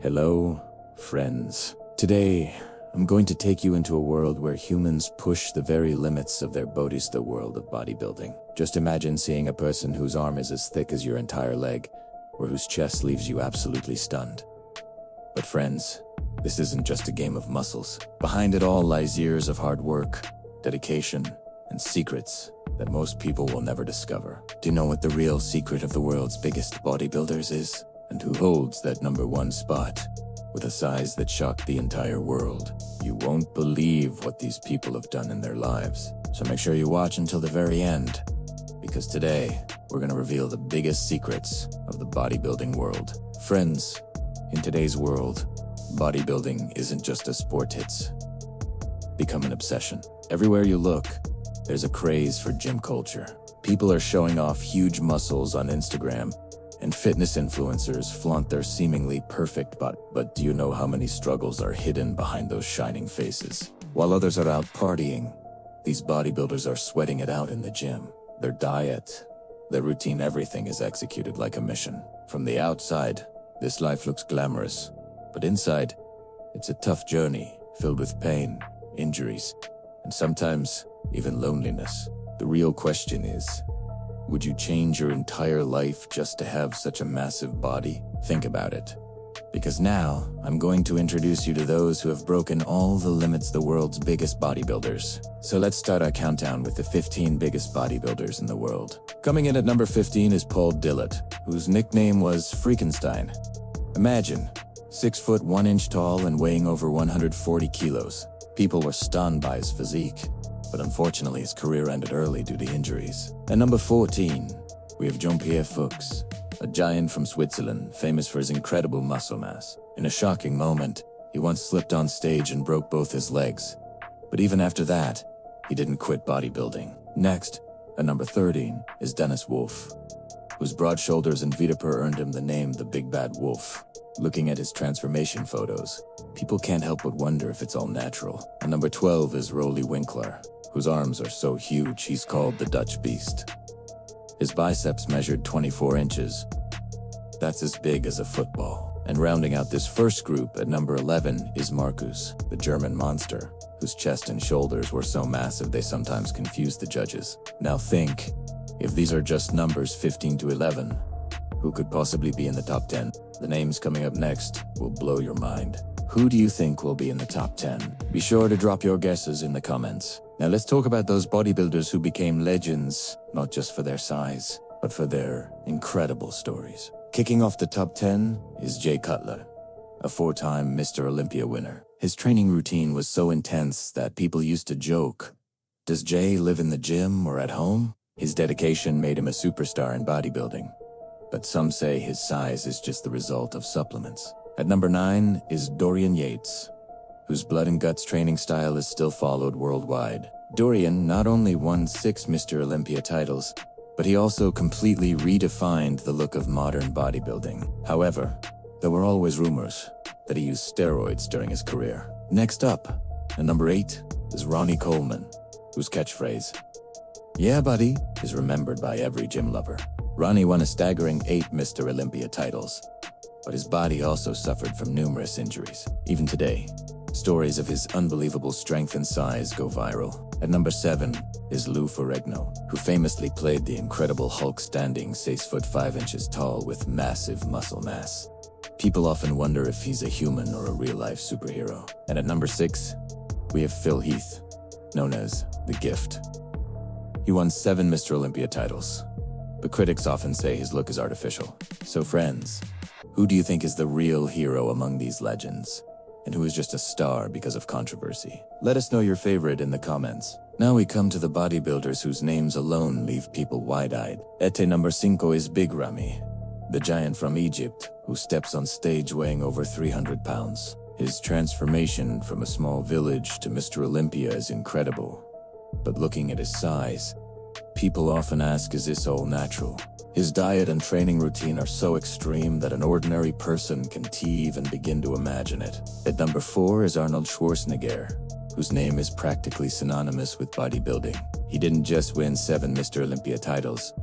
Hello, friends. Today, I'm going to take you into a world where humans push the very limits of their bodies, the world of bodybuilding. Just imagine seeing a person whose arm is as thick as your entire leg, or whose chest leaves you absolutely stunned. But friends, this isn't just a game of muscles. Behind it all lies years of hard work, dedication, and secrets that most people will never discover. Do you know what the real secret of the world's biggest bodybuilders is? And who holds that #1 spot with a size that shocked the entire world? You won't believe what these people have done in their lives. So make sure you watch until the very end, because today we're going to reveal the biggest secrets of the bodybuilding world. Friends, in today's world, bodybuilding isn't just a sport, it's become an obsession. Everywhere you look, there's a craze for gym culture. People are showing off huge muscles on Instagram, and fitness influencers flaunt their seemingly perfect body. But do you know how many struggles are hidden behind those shining faces? While others are out partying, these bodybuilders are sweating it out in the gym. Their diet, their routine, everything is executed like a mission. From the outside, this life looks glamorous, but inside, it's a tough journey filled with pain, injuries, and sometimes even loneliness. The real question is, would you change your entire life just to have such a massive body? Think about it. Because now, I'm going to introduce you to those who have broken all the limits, the world's biggest bodybuilders. So let's start our countdown with the 15 biggest bodybuilders in the world. Coming in at number 15 is Paul Dillett, whose nickname was Freakenstein. Imagine, 6 foot 1 inch tall and weighing over 140 kilos. People were stunned by his physique, but unfortunately his career ended early due to injuries. At number 14, we have Jean-Pierre, a giant from Switzerland, famous for his incredible muscle mass. In a shocking moment, he once slipped on stage and broke both his legs. But even after that, he didn't quit bodybuilding. Next, at number 13, is Dennis Wolf, whose broad shoulders and Vitapur earned him the name the Big Bad Wolf. Looking at his transformation photos, people can't help but wonder if it's all natural. At number 12 is Roelly Winklaar, whose arms are so huge he's called the Dutch Beast. His biceps measured 24 inches. That's as big as a football. And rounding out this first group at number 11 is Marcus, the German monster, whose chest and shoulders were so massive they sometimes confused the judges. Now think, if these are just numbers 15 to 11, who could possibly be in the top 10? The names coming up next will blow your mind. Who do you think will be in the top 10? Be sure to drop your guesses in the comments. Now let's talk about those bodybuilders who became legends, not just for their size, but for their incredible stories. Kicking off the top 10 is Jay Cutler, a 4-time Mr. Olympia winner. His training routine was so intense that people used to joke, does Jay live in the gym or at home? His dedication made him a superstar in bodybuilding, but some say his size is just the result of supplements. At number 9 is Dorian Yates, whose blood and guts training style is still followed worldwide. Dorian not only won 6 Mr. Olympia titles, but he also completely redefined the look of modern bodybuilding. However, there were always rumors that he used steroids during his career. Next up, at number 8, is Ronnie Coleman, whose catchphrase, "Yeah, buddy," is remembered by every gym lover. Ronnie won a staggering 8 Mr. Olympia titles, but his body also suffered from numerous injuries. Even today, stories of his unbelievable strength and size go viral. At number 7 is Lou Ferrigno, who famously played the Incredible Hulk, standing 6 foot 5 inches tall with massive muscle mass. People often wonder if he's a human or a real-life superhero. And at number 6, we have Phil Heath, known as The Gift. He won 7 Mr. Olympia titles, but critics often say his look is artificial. So friends, who do you think is the real hero among these legends? And who is just a star because of controversy? Let us know your favorite in the comments. Now we come to the bodybuilders whose names alone leave people wide-eyed. At number 5 is Big Ramy, the giant from Egypt, who steps on stage weighing over 300 pounds. His transformation from a small village to Mr. Olympia is incredible. But looking at his size, people often ask, is this all natural? His diet and training routine are so extreme that an ordinary person can't even begin to imagine it. At number 4 is Arnold Schwarzenegger, whose name is practically synonymous with bodybuilding. He didn't just win 7 Mr. Olympia titles,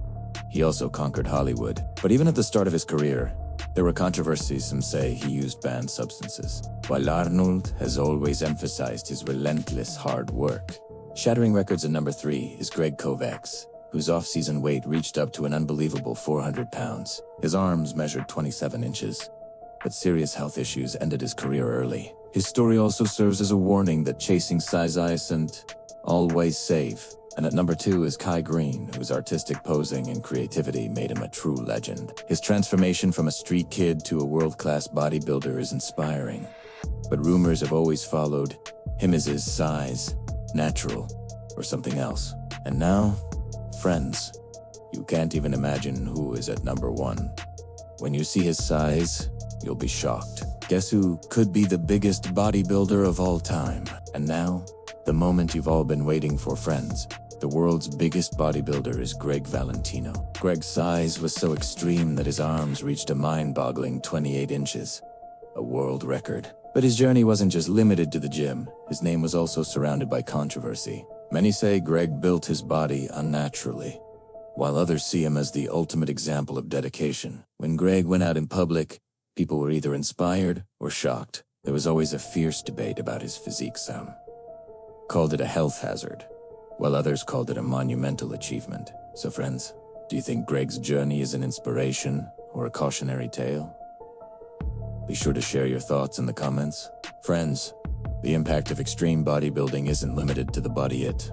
he also conquered Hollywood. But even at the start of his career, There were controversies. Some say he used banned substances, while Arnold has always emphasized his relentless hard work. Shattering records at number 3 is Greg Kovacs, whose off-season weight reached up to an unbelievable 400 pounds. His arms measured 27 inches, but serious health issues ended his career early. His story also serves as a warning that chasing size isn't always safe. And at number 2 is Kai Green, whose artistic posing and creativity made him a true legend. His transformation from a street kid to a world-class bodybuilder is inspiring. But rumors have always followed him. Is his size natural or something else? And now, friends, you can't even imagine who is at number 1. When you see his size, you'll be shocked. Guess who could be the biggest bodybuilder of all time? And now, the moment you've all been waiting for, friends. The world's biggest bodybuilder is Greg Valentino. Greg's size was so extreme that his arms reached a mind-boggling 28 inches, a world record. But his journey wasn't just limited to the gym. His name was also surrounded by controversy. Many say Greg built his body unnaturally, while others see him as the ultimate example of dedication. When Greg went out in public, people were either inspired or shocked. There was always a fierce debate about his physique. Some called it a health hazard, while others called it a monumental achievement. So friends, do you think Greg's journey is an inspiration or a cautionary tale? Be sure to share your thoughts in the comments. Friends, the impact of extreme bodybuilding isn't limited to the body. It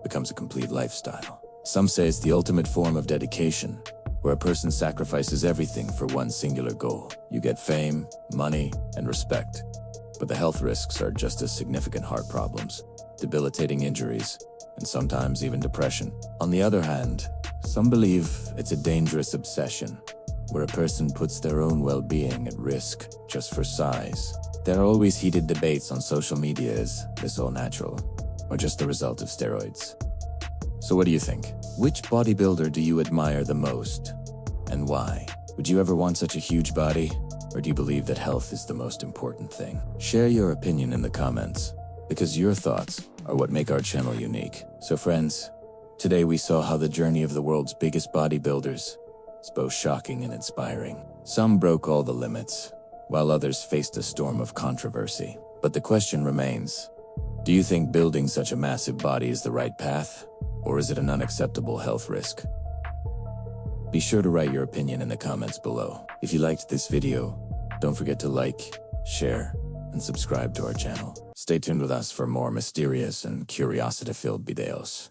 becomes a complete lifestyle. Some say it's the ultimate form of dedication, where a person sacrifices everything for one singular goal. You get fame, money, and respect, but the health risks are just as significant: heart problems, debilitating injuries, and sometimes even depression. On the other hand, some believe it's a dangerous obsession, where a person puts their own well-being at risk just for size. There are always heated debates on social media: is this all natural, or just the result of steroids? So what do you think? Which bodybuilder do you admire the most, and why? Would you ever want such a huge body, or do you believe that health is the most important thing? Share your opinion in the comments, because your thoughts are what make our channel unique. So friends, today we saw how the journey of the world's biggest bodybuilders is both shocking and inspiring. Some broke all the limits, while others faced a storm of controversy. But the question remains, do you think building such a massive body is the right path, or is it an unacceptable health risk? Be sure to write your opinion in the comments below. If you liked this video, don't forget to like, share, and subscribe to our channel. Stay tuned with us for more mysterious and curiosity-filled videos.